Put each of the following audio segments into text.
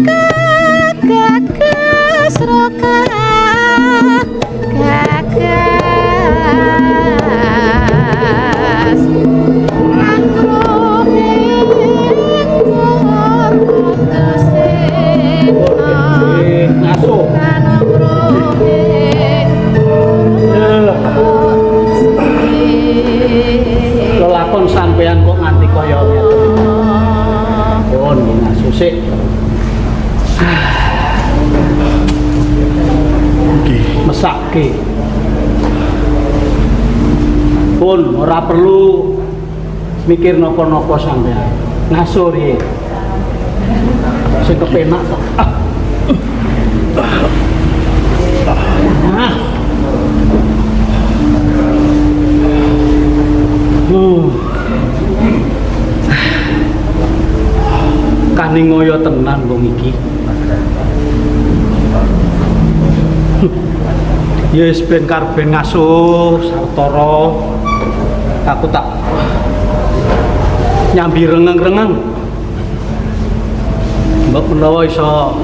gagas roka gagas anggrome ngaso lelakon sampeyan kok nganti kaya ngeten pun ngaso sik mesake pun ora perlu mikir napa-napa sampeyan ngaso riye sing kepenak kok kani ngoyo tenan wong iki ya wis ben karben ngasuh sartara aku tak nyambi rengeng-rengeng mbok menawa iso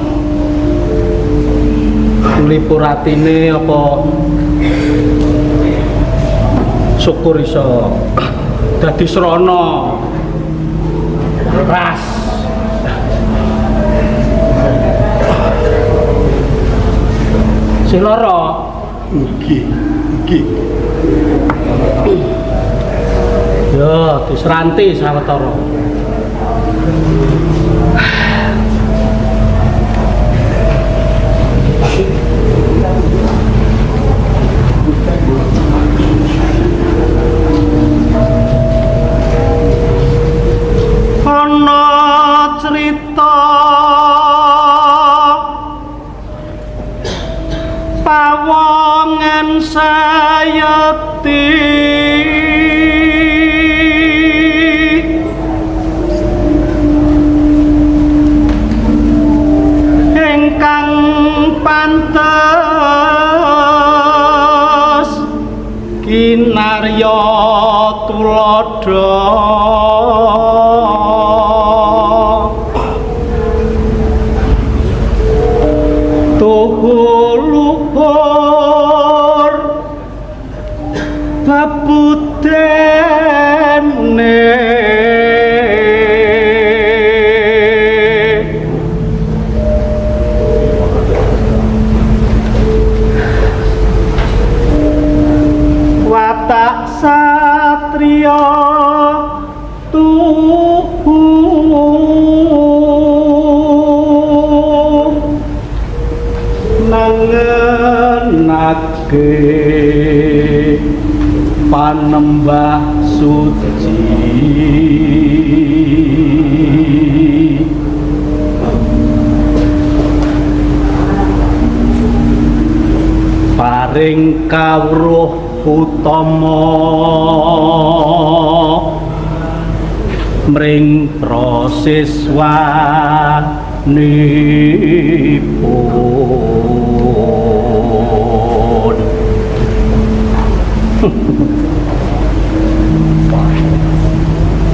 nglipur atine apa syukur iso dadi srana ras sing lara iki yo disranti sawetara ana crita pawongan sayati ingkang pantes kinarya tuladha luhur babudene watak satriya tuhu nangenake panembah suci paring kawruh utama mring proseswanipun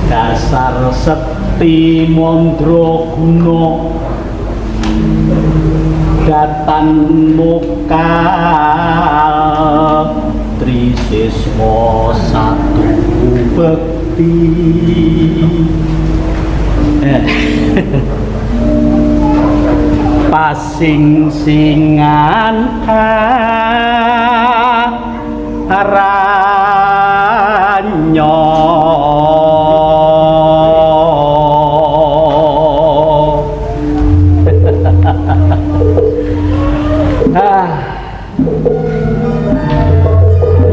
dasar sekti mandraguna datan mokal trisiswa satu bekti pasing-singan ranyo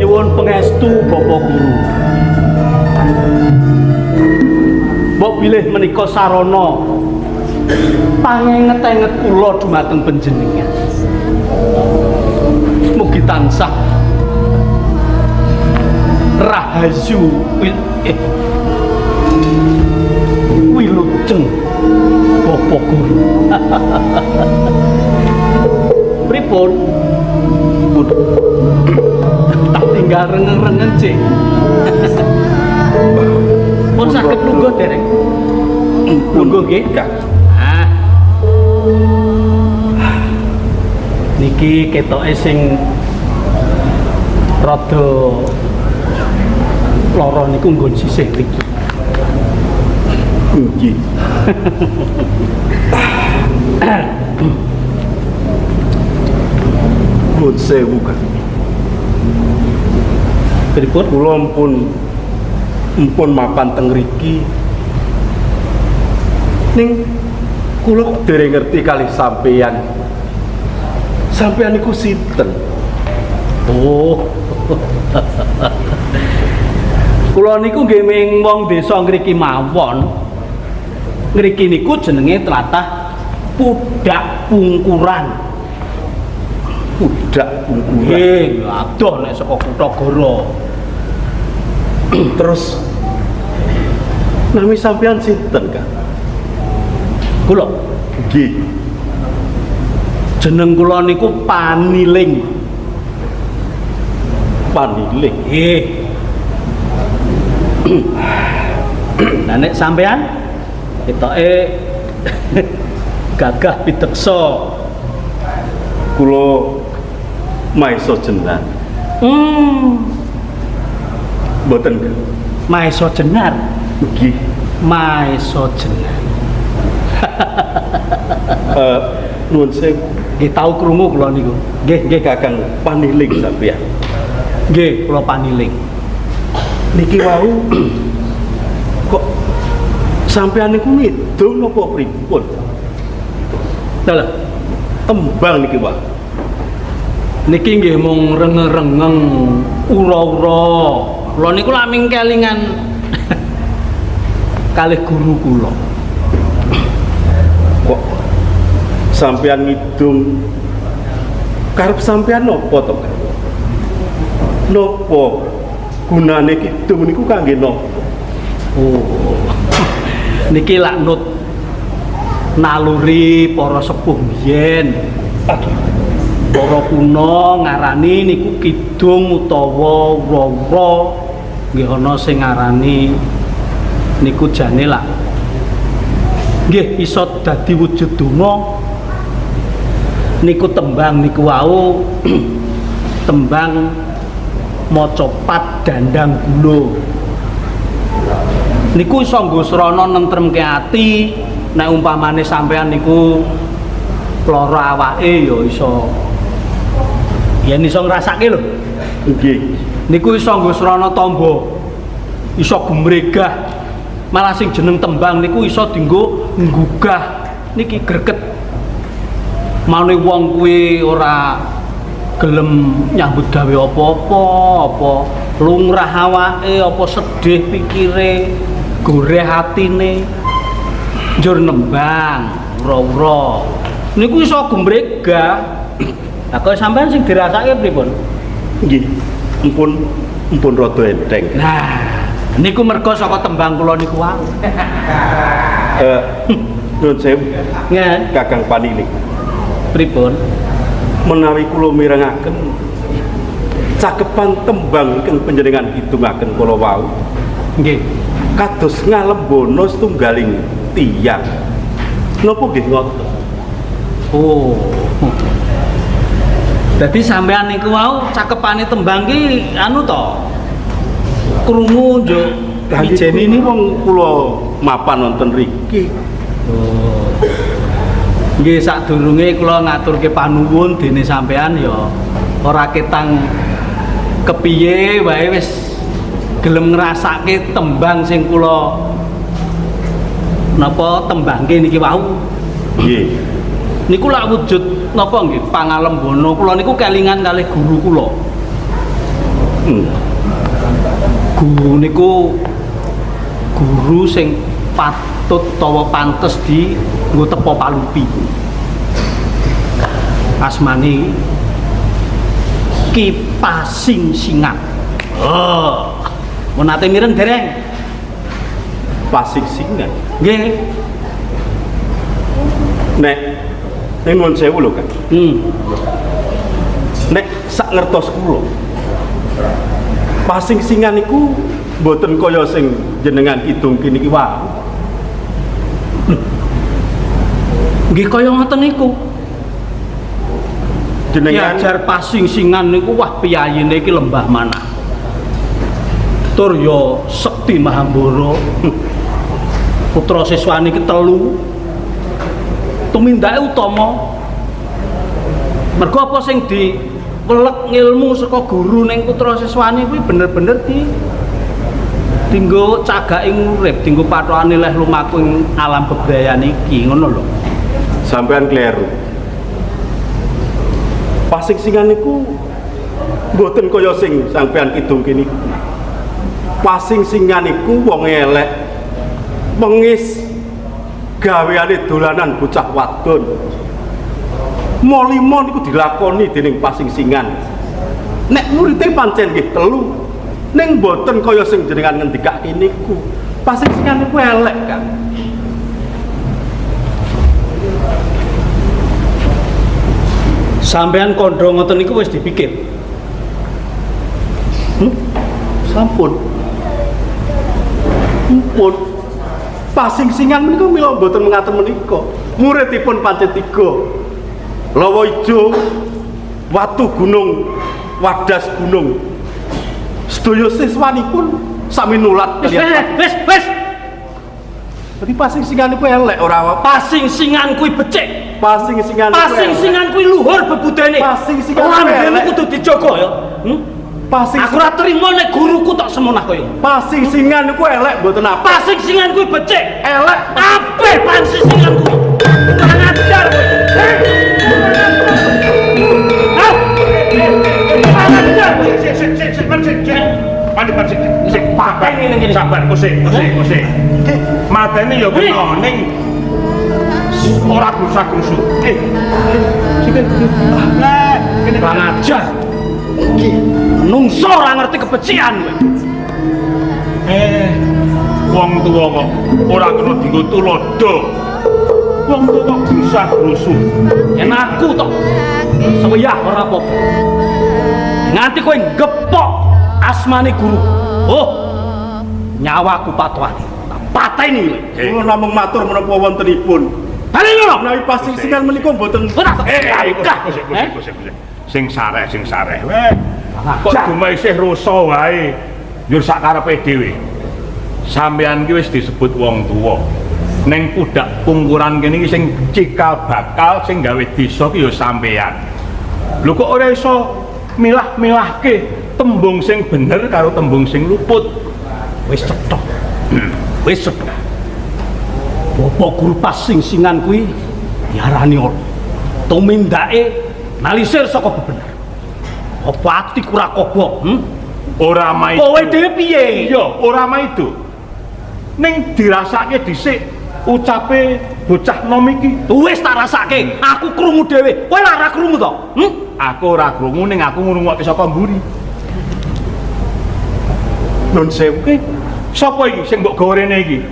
nyuwun pangestu Bapak Guru mbok bilih menika sarana pangenget-enget kula dumateng panjenengan mugi tansah rahayu wilujeng Bapak Guru pripun tak tinggal rengeng-rengen cik pun saged lungguh dereng lungguh nggih Kang. ah Iki ketoke sing rada lara niku nggon sisih mriki. Nggih. Nuwun sewu Kang. Pripun? Kula mpun mapan teng mriki. Ning kula dereng ngerti kalih sampeyan. Sampeyan niku sinten? Oh. Kula niku nggih ming wong desa ngriki mawon. Ngriki niku jenenge tlatah Pudak Pungkuran. Pudak Pungkuran. Nggih, adoh nek saka Kutagara. Terus nami sampeyan sinten, Kang? Kula Nggih. jeneng kula niku Paniling. Paniling. Nggih. Lah nek sampean ketoke gagah piteksa. Kula maesa jenar. Mboten, Kang. Maesa jenar. Nggih. Maesa jenar. Nuwun sewu. Nggih tau krungu kula niku. Nggih, Kakang Paniling sampeyan. nggih kula Paniling. Niki wau kok sampeyan niku ngidung napa pripun? Lha Tembang niki wau. niki nggih mung renge-rengeng ura-ura. Kula niku laming kelingan kalih guru kula. Kok sampeyan ngidung karep sampeyan napa to, Kang? Napa gunane kidung niku kangge napa? Oh. Niki lak nut naluri para sepuh biyen. Para kuna ngarani niku kidung utawa ura-ura. Nggih ana sing ngarani niku jane lak nggih iso dadi wujud donga. Niku tembang niku wau tembang macapat dandang gula. Niku iso nggo srana nentremke ati nek umpamane sampean niku lara awake ya iso yen iso ngrasake lho. Nggih. Niku iso nggo srana tamba. Iso gumregah. Malah sing jeneng tembang niku iso dienggo nggugah. Niki greget. Maune wong kuwi ora gelem nyambut gawe apa-apa, apa lumrah awake, apa sedih pikire, goreh atine, njur nembang, ura-ura. Niku iso gumregah. Lah kok sampean sing dirasake pripun? Nggih. Mpun rada enteng. Nah, niku merga saka tembang kula niku wae. Nuwun sewu. Nggih, Kakang Paniling. pripun? Menawi kula mirengaken cakepan tembang ingkang panjenengan kidungaken kala wau Nggih. kados ngalembono setunggaling tiyang. Napa nggih ngoten? Oh. Dadi sampean niku wau cakepane tembang ki anu to. Krungu njuk Wijene ini wong kula mapan wonten riki. Oh. Nggih sadurunge kula ngaturke panuwun dene sampean ya ora ketang kepiye wae wis gelem ngrasake tembang sing kula napa tembangke niki wau. Nggih. Niku lak wujud napa nggih pangalembono kula niku kelingan kalih guru kula. Guru niku guru sing patut utawa pantes di nggo tepa palupi. Asmane Ki Pasingsingan. Oh. Mun nate mireng dereng? Pasingsingan. Nggih. Nek nuwun sewu lho, Kang. Nek sak ngertos kula Pasingsingan niku mboten kaya sing jenengan kidung kene iki wae. Nggih kaya ngoten niku. jenengan Diajar Pasingsingan niku wah piyayine iki lembah manah. Tur ya Sekti Mahambara. Putra siswane iki telu. Tumindake utama. Mergo apa sing diwelek ngilmu saka guru ning putra siswane kuwi bener-bener dinggo cagake urip, dinggo pathokane leh lumaku ing alam bebrayan iki, ngono lho. sampean kleru. Pasingsingan niku mboten kaya sing sampean kidung kene. Pasingsingan niku wong elek, pengis, gaweane dolanan bocah wadon. Molimo niku dilakoni dening Pasingsingan. Nek murite pancen nggih telu, ning mboten kaya sing jenengan ngendikake niku. Pasingsingan niku elek, Kang. Sampean kandha ngoten niku wis dipikir. Sampun. Mumpun. Pasingsingan menika mila mboten mengaten menika. Muridipun pancen 3. Lawa Ijo, Watu Gunung, Wadas Gunung. Sedaya siswanipun sami nulat kaliyan. Wis. Dadi Pasingsingan niku elek ora Pasingsingan kuwi becik. Pasingsingan Pasingsingan kuwi luhur bebudene. Pasingsingan lambene elek. kudu dijaga ya. Aku ora trimo nek guruku tok semonah kaya. Pasingsingan niku elek mboten apa. Pasingsingan kuwi becik. Elek Kabeh pasingsingan kuwi. Kurang ajar kowe. Kurang ajar kowe. Sabar, musik. Mateni ya kena ning ora grusak-grusuk. Nah, kene Kurang ajar. Menungso ora ngerti kebecikan kowe. Wong tuwa kok ora kena dienggo tulodo. Wong tuwa kok grusak-grusuk. Yen aku tok sewiyah ora apa-apa. Nganti kowe gepok asmane guru. Oh, nyawaku patuhane. Tak pateni kowe. kula namung matur menapa wontenipun. Bali ngono. Menawi Pasingsingan menika mboten Ora. Musik. Sing sareh. Weh, kok cuma isih rusa wae. Yo sak karepe dhewe. Sampeyan ki wis disebut wong tuwa. Ning pudak pungkuran kene iki sing cikal bakal sing gawe desa ki yo sampeyan. Lho kok ora iso milah-milahke tembung sing bener karo tembung sing luput. Wis cetok. Wis cetok. Bapak guru Pasingsingan kuwi diarani ora. Tumindake nalisir saka bebener. Apa ati ora kobok? Ora maido. Kowe dhewe piye? Iya, ora maido. Ning dirasake dhisik ucape bocah nom iki. Wis tak rasake. Aku krungu dhewe. Kowe ora krungu to? Aku ora krungu ning aku ngrungokke saka mburi. nun sewu. Sapa iki sing mbok gawe rene iki?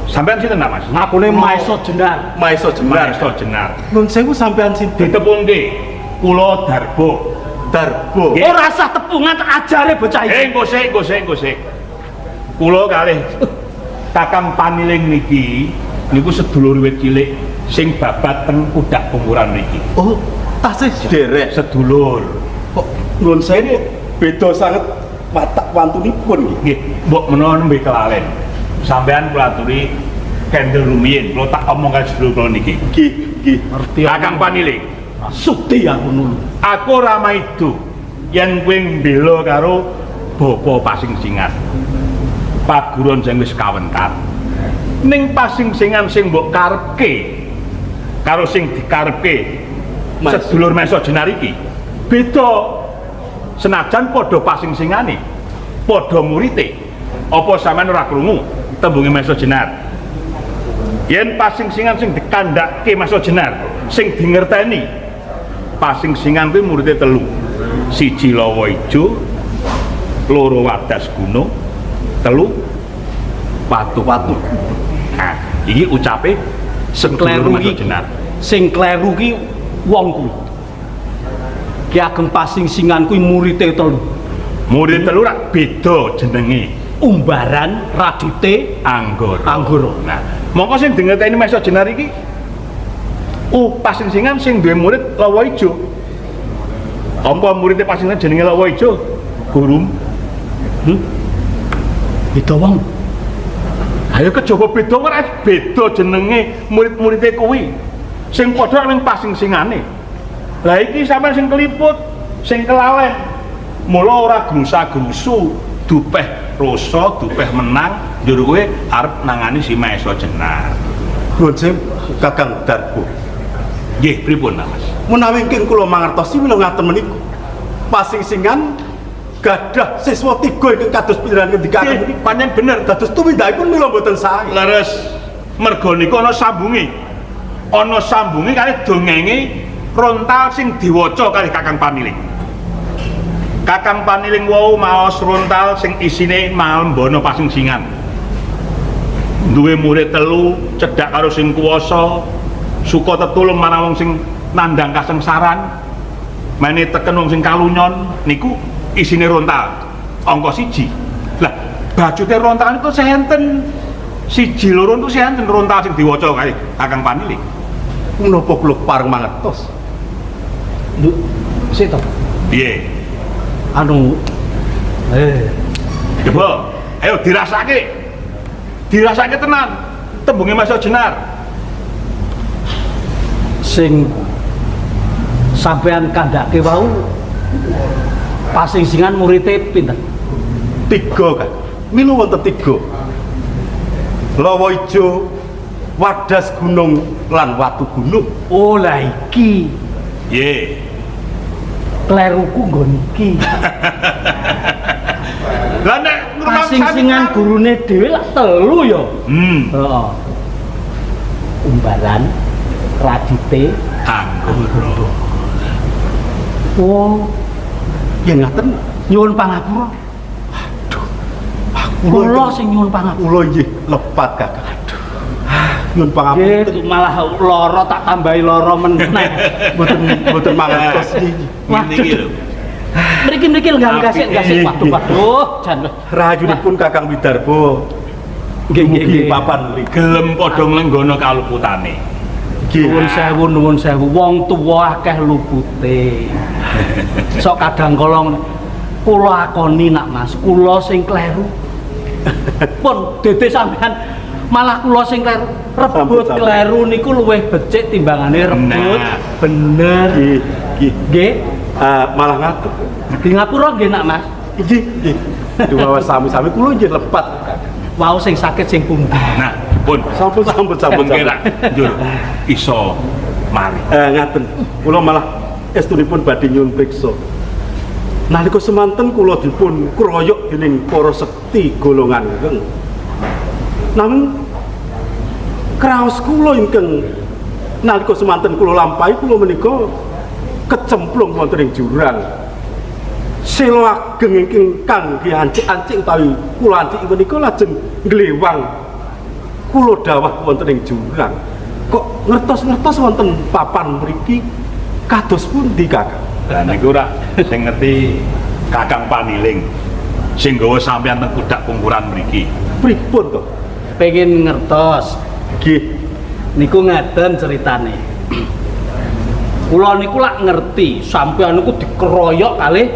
Sampeyan sinten, Mas? Ngakune Maesa Jenar. Maesa Jenar. Maesa Jenar. Nun sewu sampean sinten? Ditepungke kula Darbo. Darbo. Nggih. Ora sah tepungan tak ajare bocah iki. Engko sik. Kula kalih Kakang Paniling niki niku sedulur wiwit cilik sing babat teng pudak pungkuran niki. Oh, tasih derek. Sedulur. Kok nun sewu beda sanget watak wantunipun nggih. Nggih, mbok menawa nembe kelalen. Sampeyan kula aturi kendel rumiyin, kula tak omong karo sedulur kula niki. Nggih. Ngerti Kakang Paniling, sukti aku nulu. aku ora maido yen kowe mbela karo Bapa Pasingsingan. Paguron sing wis kawentar. Ning Pasingsingan sing mbok karepke karo sing dikarepke sedulur Maesa Jenar iki beda. Senajan padha Pasingsingane, padha murite. Apa sampean ora krungu tembunge Maesa Jenar? Yen Pasingsingan sing dikandhake Maesa Jenar, sing dingerteni Pasingsingan kuwi murite 3. 1 Lawa Ijo, 2 Wadas Gunung, 3 Watu. Nah, iki ucape Kleru Maesa iki. Jenar. Sing kleru ki wong kuwi. Ki Ageng Pasingsingan kuwi murite 3. Murid 3 rak beda jenenge. Umbaran, Radite, Anggara. Anggara. Nah, mongko sing dingerteni Maesa Jenar iki Pasingsingan sing duwe murid Lawa Ijo. Apa muridé Pasingsingan jenenge Lawa Ijo? Gurum. Beda wong. Ayo kejaba beda ora beda jenenge murid-muridé kuwi. Sing padha ning Pasingsingane. Lah iki sampean sing keliput, sing kelalen. Mula ora grusa-grusu, dupeh rasa, dupeh menang, njur kowe arep nangani si Maesa Jenar. Gonjem Kakang Darbo. Nggih, pripun, Mas? Menawi king kula mangertosi mila ngaten menika. Pasingsingan gadah siswa 3 ingkang kados pilihan ngendikaken Nggih, menika. pancen bener. Dados tumindakipun mila boten sae. Leres merga niku ana sambunge. Ana sambunge kalih dongenge Rontal sing diwaca kalih Kakang Paniling. Kakang Paniling wau maos Rontal sing isine Malembana Pasingsingan. Duwe murid 3, cedhak karo sing kuwasa, suka tetulung marang wong sing nandhang kasengsaran. Mene teken wong sing kalunyon niku isine Rontal. Angka 1. Lah, bajute Rontal niku senten 1, 2 niku senten Rontal sing diwaca kalih Kakang Paniling. Menapa kula pareng mangertos? Nduk, sik to. Piye? Anu Coba, ayo dirasake. Dirasake tenan. Tembunge Maesa Jenar. sing sampean kandhake wau Pasingsingan muridé pinten? 3 kan. Mila wonten 3. Lawa Ijo, Wadas Gunung lan Watu Gunung. Oh lah iki Ye. kleruku nggon iki. Lah nek Pasingsingan gurune dhewe lak 3 ya. Heeh. Umbaran Radite Anggoro. Oh, Yen ngaten nyuwun pangapura. Kula sing nyuwun pangapura. kula nggih lepat Kakang. Aduh. Nyuwun pangapunten. Nggih, malah lara tak tambahi lara meneh. Mboten mangertos iki. Ngene iki lho. Mriki-mriki nggang gasik. Waduh, jan. Rahayunipun Kakang Widarbo. Nggih papan mriki. Gelem padha nglenggono kaluputane. Nuwun sewu, wong tuwa akeh lupute. Sok kadang kala kula akoni nak Mas, kula sing kleru. Pun dede sampean malah kula sing kleru. Rebut Sampun. kleru niku luwih becik timbangane rebut. Nah. Bener. Nggih. Nggih. Malah ngaten. Di ngapura nggih nak Mas. Nggih. Dumawa sami-sami kula nggih lepat. Wau sing sakit sing pundi. Nah, pun Sampun. kira njur iso mari. Ngaten. Kula malah estunipun badhe nyuwun priksa. Nalika semanten kula dipun kroyok dening para sekti golongan ingkang. Namung kraos kula ingkang nalika semanten kula lampahi kula menika kecemplung wonten ing jurang. Sela ageng ingkang diancik-ancik utawi kula ancik menika lajeng nglewang kula dawah wonten ing jurang. Kok ngertos-ngertos wonten papan mriki kados pundi Kakang? Lah niku ora sing ngerti Kakang Paniling sing gawa sampeyan teng kudak pungkuran mriki. Pripun to? Pengen ngertos. Nggih. Niku ngaten ceritane. Kula niku lak ngerti sampeyan niku dikeroyok kalih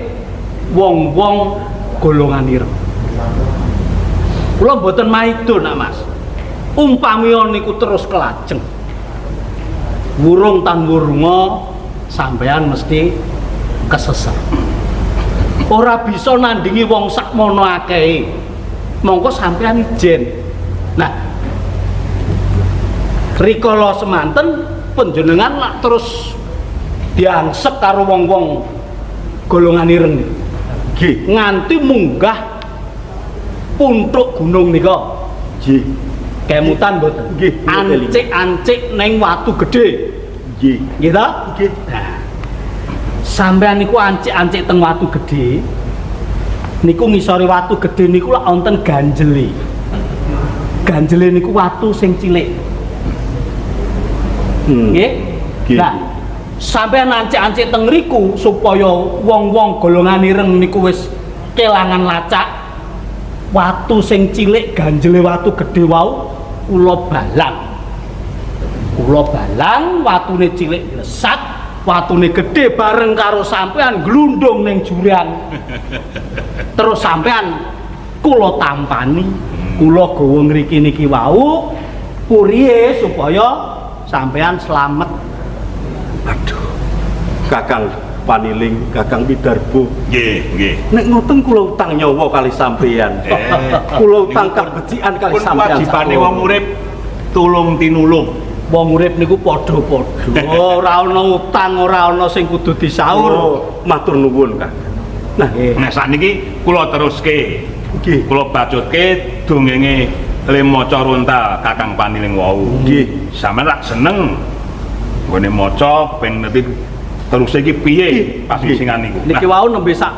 wong-wong golongan ireng. Kula mboten maido nak Mas. Umpami niku terus kelajeng. Wurung tan wurunga sampeyan mesti kesesat. Ora bisa nandingi wong sakmono akehe. Mongko sampeyan ijen. Nah, rikala semanten panjenengan lak terus diangsep karo wong-wong golongan ireng niku. Nggih. Nganti munggah puntuk gunung nika. Nggih. Kemutan mboten. Nggih, Ancik-ancik ning watu gedhe. Nggih. Nggih ta? Nggih. Nah, sampean niku ancik-ancik teng watu gedhe. Niku ngisore watu gedhe niku lak wonten ganjele. Ganjele niku watu sing cilik. Nggih. Nggih. Nah, sampean ancik-ancik teng riku supaya wong-wong golongan ireng niku wis kelangan lacak. Watu sing cilik ganjele watu gedhe wau kula balang. Kula balang watune cilik lesak, watune gedhe bareng karo sampean glundung ning jurang. Terus sampean kula tampani, kula gawa ngriki niki wau puriye supaya sampean slamet. Aduh, Kakang Paniling, Kakang Widarbo. Nggih. Nek ngoten kula utang nyawa kali sampeyan. Kula utang kabecikan kali sampeyan. Wajibane wong urip tulung tinulung. Wong urip niku padha-padha. Ora ana utang, ora ana sing kudu disaur. Oh, matur nuwun, Kang. Nah, Nah sakniki kula teruske. nggih. Kula bacutke dongenge Le Maca Rontal Kakang Paniling wau. Nggih. Sampeyan rak seneng nggone maca ben ngerti terus iki piye pasingsingan niku. Niki wau nembe sak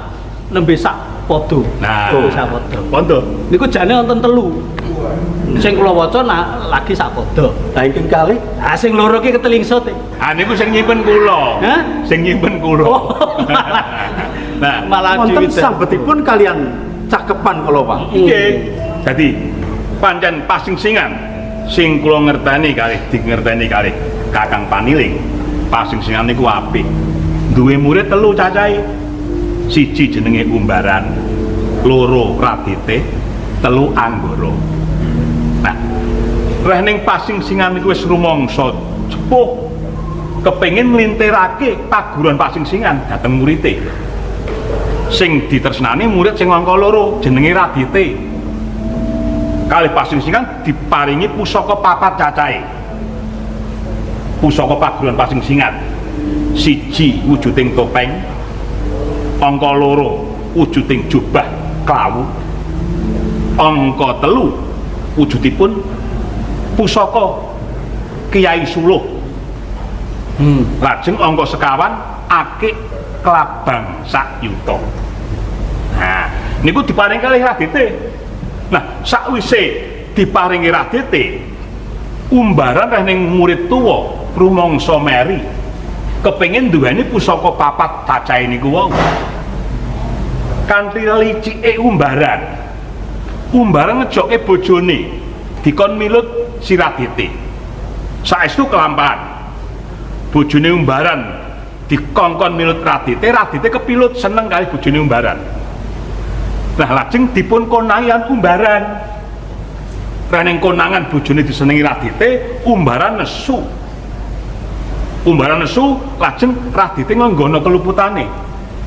padha. Nah, sak padha. Pondo. Niku jane wonten 3. Sing kula waca lagi sak padha. Lah ingkang kalih Ah sing loro ki ketelingsut. Ah niku sing nyimpen kula. Hah? Sing nyimpen kula. Oh. Nah, Malah wonten diwiten. sambetipun kalian cakepan kula wau. nggih. Dadi pancen pasingsingan sing kula ngerteni kalih dingerteni kalih Kakang Paniling. Pasingsingan niku apik. Duwe murid 3 cacahe. 1 jenenge Umbaran, 2 Radite, 3 Anggara. Nah, reh ning pasingsingan niku wis rumangsa sepuh kepengin nglintirake paguron pasingsingan dhateng murite. Sing ditresnani murid sing angka 2 jenenge Radite. Kalih pasingsingan diparingi pusaka 4 cacahe. Pusaka paguron pasingsingan. 1 wujuding topeng, angka 2 wujuding jubah klawu, angka 3 wujudipun pusaka Kiai Suluh. Lajeng angka 51 akik klabang sak yuta. Nah, niku diparingi kalih Radite. Nah, sakwise diparingi Radite, Umbaran reh ning murid tuwa rumangsa meri kepengin duweni pusaka 4 cacahe niku wau. Kanthi licike Umbaran ngejokke bojone dikon milut si Radite. Saestu kelampahan. Bojone Umbaran dikongkon milut Radite kepilut seneng kali bojone Umbaran. Nah, lajeng dipun konangan Umbaran. Reneng konangan bojone disenengi Radite, Umbaran nesu. Lajeng Radite nganggono keluputane.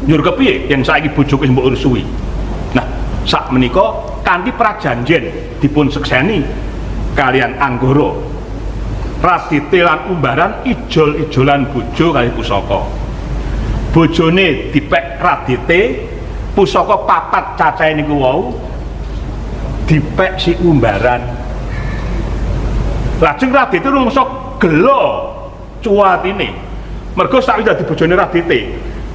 Njur kepiye yen saiki bojoku mbok ursuwi. Nah, sak menika kanthi prajanjen dipun sekseni kalian Anggara. Radite lan Umbaran ijol-ijolan bojo kali pusaka. Bojone dipek Radite, pusaka 4 cacahe niku wau dipek si Umbaran. Lajeng Radite rumangsa gelo cuwatine. Mergo sakwise dadi bojone Radite,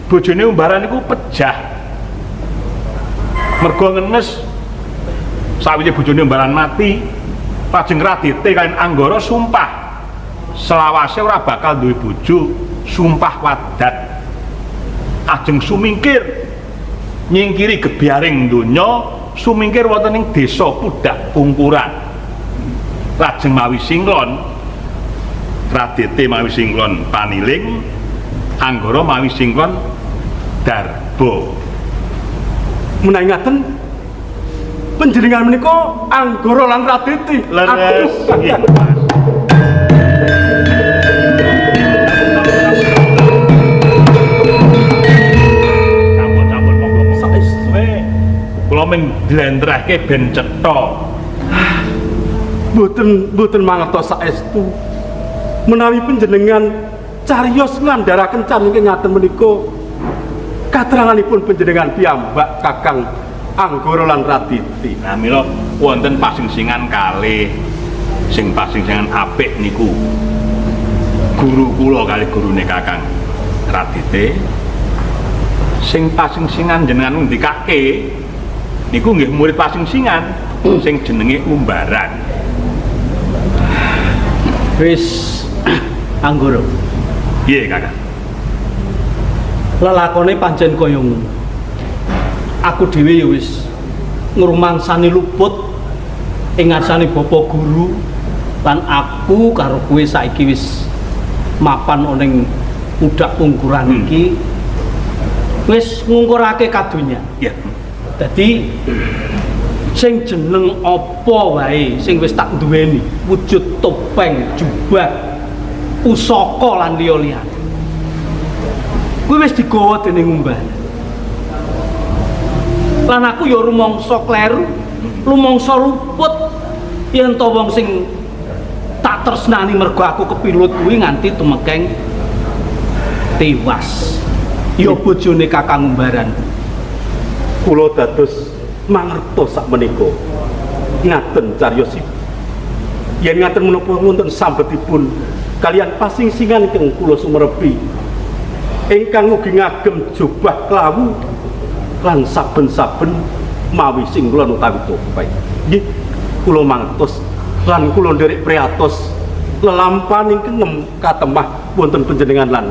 bojone Umbaran niku pejah. Mergo ngenes sakwise bojone Umbaran mati, lajeng Radite kaliyan Anggara sumpah selawase ora bakal duwe bojo, sumpah wadat. Ajeng sumingkir nyingkiri gebyaring donya, sumingkir wonten ing desa Pudak Pungkuran. Lajeng mawi singlon Radite mawi singlon Paniling, Anggara mawi singlon Darbo. Menawi ngaten panjenengan menika Anggara lan Radite. Leres. Campur-campur monggo saestu. Kula men dlentrehke ben cetha. Mboten mangertos saestu. Menawi panjenengan cariyos ngandharaken cariyos ngaten menika kateranganipun panjenengan piyambak Kakang Anggara lan Radite. Nah, mila wonten pasingsingan kalih. Sing pasingsingan apik niku guru kula kalih gurune Kakang Radite. Sing pasingsingan jenengan ndikake niku nggih murid pasingsingan sing jenenge Umbaran. Wis Anggara. Piye, Kakang? Lelakone pancen kaya ngono. Aku dhewe ya wis ngrumangsani luput ing ngarsane Bapak Guru Lan aku karo kowe saiki wis mapan ning budak pungkuran iki wis ngungkurake kadonya. Ya. Dadi sing jeneng apa wae sing wis tak duweni, wujud topeng, jubah, pusaka lan liya-liyane. Kuwi wis digawa dening Umbah. Lan aku ya rumangsa kleru, rumangsa luput yen to wong sing tak tresnani mergo aku kepilut kuwi nganti tumekeng tewas. Ya bojone Kakang Umbaran. Kula dados mangertos sakmenika. Ngaten cariyosipun. Yen ngaten menapa wonten sambetipun kalian pasingsingan ingkang kula sumerepi ingkang ugi ngagem jubah klawu lan saben-saben mawi sing kula utawi topeng. Nggih, kula mangertos lan kula nderek priatos lelampahan ingkang katemah wonten panjenengan lan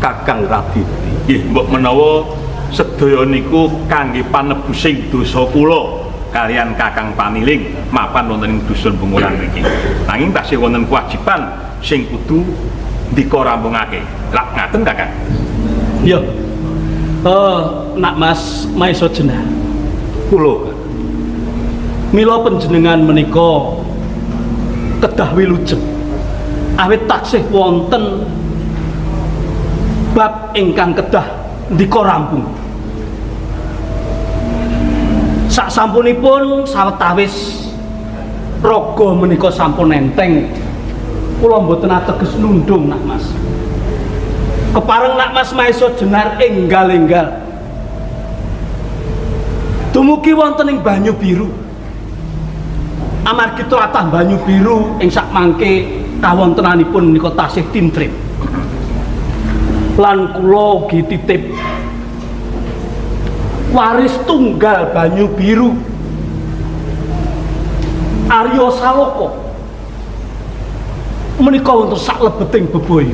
Kakang Raditi. Nggih, mbok menawa sedaya niku kangge panebusing dosa kula kalian Kakang Paniling mapan wonten ing dusun Bunguran mriki. Nanging tasih wonten kewajiban sing kudu ndika rampungake. Lah ngaten Kakang. Ya. Nak Mas Maesa Jenar. Kula Mila panjenengan menika kedah wilujeng. Awit taksih wonten bab ingkang kedah ndika rampung. Sak sampunipun sawetawis raga menika sampun enteng, kula mboten ateges nundung Nak Mas. Kepareng Nak Mas Maesa Jenar enggal-enggal dumugi wonten ing banyu biru. Amargi tlatah banyu biru ing sak mangke kawontenanipun menika tasih tintrip. Lan kula ugi titip waris tunggal banyu biru Arya Saloka menika wonten sak lebeting bebaya.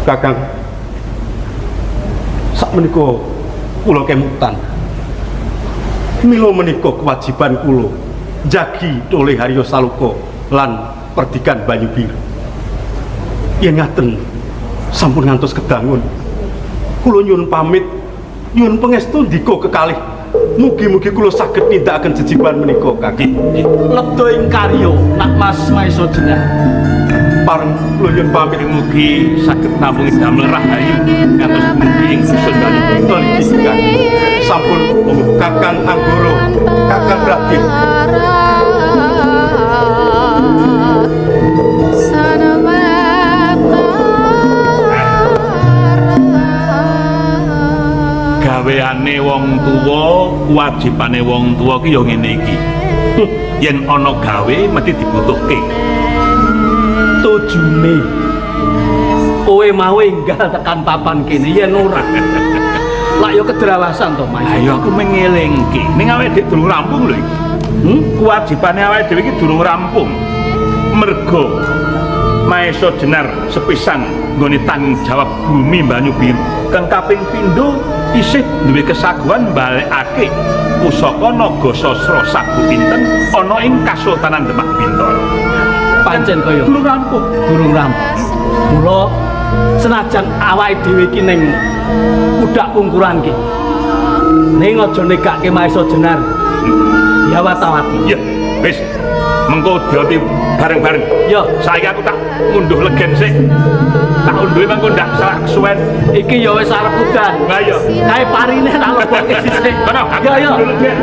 Kakang sak menika kula kemutan. Mila menika kewajiban kula jagi oleh Arya Saloka lan perdikan banyu biru. Yen ngaten sampun ngantos kedangun. Kula nyuwun pamit, nyuwun pangestu ndika kekalih. Mugi-mugi kula saged nindakaken jejiban menika, Kakang. Lebda ing karya Nak Mas Maesa Jenar. Pareng kula nyuwun pamit Mugi saged namung damel rahayu ngantos mugi ing dusun Banyu. sampun Kakang Anggoro, Kakang Radit. Gaweane wong tuwa, kewajibane wong tuwa ki ya ngene iki. Yen ana gawe mesti dibutuhke. Tujune kowe mau enggal tekan papan kene yen ora lak yo kedrawasan to Mas. Ayo aku mengelingke ning awake dhewe durung rampung lho iki. Kewajibane awake dhewe iki durung rampung. Mergo Maesa Jenar sepisan nggone tanggung jawab bumi Banyu Biru kang kaping pindho isih duwe kesaguhan balekake pusaka naga sasra sabu pinten ana ing Kasultanan Demak Bintoro. Pancen kaya Durung rampung. Mula senajan awake dhewe iki ning budak pungkuran ki. Ning aja negake Maesa Jenar. Ya watawati. Ya, wis. Mengko diopi bareng-bareng. Ya, saiki aku tak ngunduh legen sik. Tak unduhe mengko ndak salah kesuwen. iki ya wis arep udan. Lah iya. Kae parine tak lebokke sisik. Kono, Ya ya. ngunduh legen.